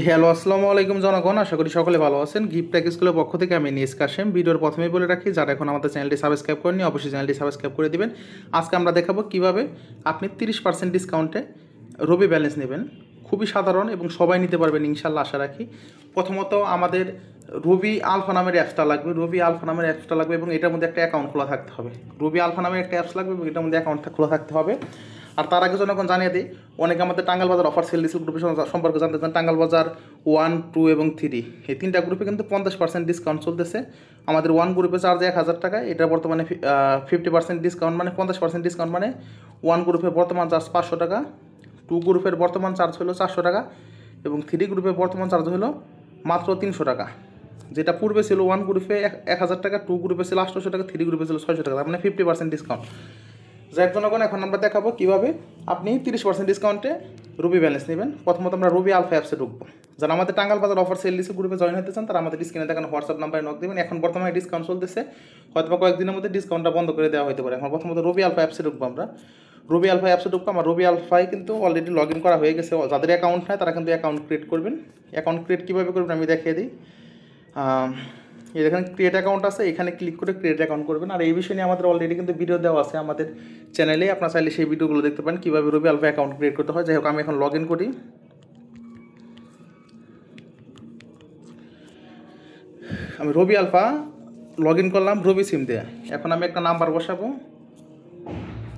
Hello, আসসালামু আলাইকুম জনগণ। আশা করি সকলে ভালো আছেন। গিফট ট্যাগ স্কুলের পক্ষ থেকে আমি নিস কাশেম। ভিডিওর প্রথমেই বলে রাখি, যারা এখন আমাদের চ্যানেলটি সাবস্ক্রাইব করেনি অবশ্যই চ্যানেলটি সাবস্ক্রাইব করে দিবেন। আজকে আমরা দেখাবো কিভাবে আপনি 30% ডিসকাউন্টে রবি ব্যালেন্স নেবেন। খুবই সাধারণ এবং সবাই নিতে পারবেন ইনশাল্লাহ, আশা রাখি। প্রথমত আমাদের রবি আলফা নামের অ্যাপসটা লাগবে। রবি আলফা নামের অ্যাপসটা লাগবে এবং এটার মধ্যে একটা অ্যাকাউন্ট খোলা থাকতে হবে। রবি আলফা নামের একটা অ্যাপস লাগবে এবং এটার মধ্যে অ্যাকাউন্ট খোলা থাকতে হবে। আর তার আগে জনগণ জানিয়ে দিই, অনেকে আমাদের টাঙ্গাল বাজার অফার সেল ডিসকাউন্ট গ্রুপের সম্পর্কে জানতে চান। টাঙ্গাল বাজার 1, 2 এবং 3 এই তিনটা গ্রুপে কিন্তু 50% ডিসকাউন্ট চলতেছে। আমাদের 1 গ্রুপে চার্জ 1000 টাকা, এটা বর্তমানে 50% ডিসকাউন্ট মানে 50% ডিসকাউন্ট মানে 1 গ্রুপের বর্তমান চার্জ 500 টাকা, 2 গ্রুপের বর্তমান চার্জ হলো 400 টাকা এবং 3 গ্রুপের বর্তমান চার্জ হলো মাত্র 300 টাকা। যেটা পূর্বে ছিল 1 গ্রুপে 1000 টাকা, 2 গ্রুপে ছিল 800 টাকা, 3 গ্রুপে ছিল 600 টাকা, মানে 50% ডিসকাউন্ট। যার জনগণ এখন আমরা দেখাবো কীভাবে আপনি 30% ডিসকাউন্টে রবি ব্যালেন্স নেবেন। প্রথমত আমরা রবি আলফা অ্যাপসে ঢুকবো। যারা আমাদের টাঙ্গাল বাজার অফার সেল লিস্ট গ্রুপে জয়েন হতে চান তারা আমাদের স্ক্রিনে দেখানো হোয়াটসঅ্যাপ নাম্বারে নক দেবেন। এখন বর্তমানে ডিসকাউন্ট চলতেছে, হয়তো কয়েকদিনের মধ্যে ডিসকাউন্টটা বন্ধ করে দেওয়া হতে পারে। এখন প্রথমত রবি আলফা অ্যাপসে ঢুকবো আমরা। রবি আলফা অ্যাপসে ঢুকবো। আমার রবি আলফায় কিন্তু অলরেডি লগ ইন করা হয়ে গেছে। যাদের অ্যাকাউন্ট হয় তারা কিন্তু অ্যাকাউন্ট ক্রিয়েট করবেন। অ্যাকাউন্ট ক্রিয়েট কীভাবে করবেন আমি দেখিয়ে দিই। এই এখানে ক্রিয়েট অ্যাকাউন্ট আছে, এখানে ক্লিক করে ক্রিয়েট অ্যাকাউন্ট করবেন। আর এই বিষয় নিয়ে আমাদের অলরেডি কিন্তু ভিডিও দেওয়া আছে আমাদের চ্যানেলে, আপনারা চাইলে সেই ভিডিওগুলো দেখতে পারেন কীভাবে রবি আলফা অ্যাকাউন্ট ক্রিয়েট করতে হয়। যাই হোক, আমি এখন লগ ইন করি। আমি রবি আলফা লগ ইন করলাম রবি সিম দিয়ে। এখন আমি একটা নাম্বার বসাবো।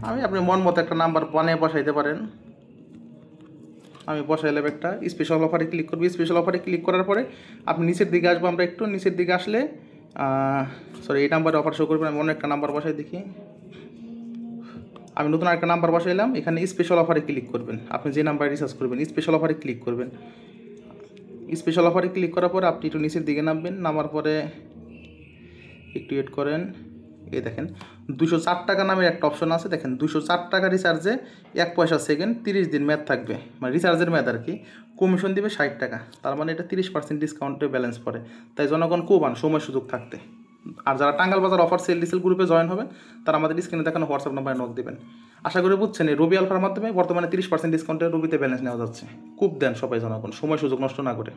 আমি আপনি মন মতো একটা নাম্বার বানিয়ে বসাইতে পারেন। আমি বসাইলাম একটা। স্পেশাল অফারে ক্লিক করবো। স্পেশাল অফারে ক্লিক করার পরে আপনি নিচের দিকে আসবো। আমরা একটু নিচের দিকে আসলে সরি, এই নাম্বারে অফার শো করবেন। আমি অন্য একটা নাম্বার বসাই দেখি। আমি নতুন একটা নাম্বার বসাইলাম। এখানে স্পেশাল অফারে ক্লিক করবেন। আপনি যে নাম্বারে রিচার্জ করবেন স্পেশাল অফারে ক্লিক করবেন। স্পেশাল অফারে ক্লিক করার পরে আপনি একটু নিচের দিকে নামবেন। নামার পরে একটু ওয়েট করেন। এই দেখেন 204 টাকা নামের একটা অপশন আছে। দেখেন 204 টাকা রিচার্জে 1 পয়সা সেকেন্ড, 30 দিন মেয়াদ থাকবে, মানে রিচার্জের মেয়াদ আর কি। কমিশন দিবে 60 টাকা, তার মানে এটা 30% ডিসকাউন্টে ব্যালেন্স পড়ে। তাই জনগণ কোবান সময় সুযোগ থাকতে। আর যারা টাঙ্গাল বাজার অফার সেল ডিসেল গ্রুপে জয়েন হবেন তারা আমাদের স্ক্রিনে দেখানো হোয়াটসঅ্যাপ নাম্বারে নক দেবেন। আশা করি বুঝছেন, এই রবি আলফার মাধ্যমে বর্তমানে 30% ডিসকাউন্টে রবিতে ব্যালেন্স নেওয়া যাচ্ছে। খুব দেন সবাই জনগণ, সময় সুযোগ নষ্ট না করে।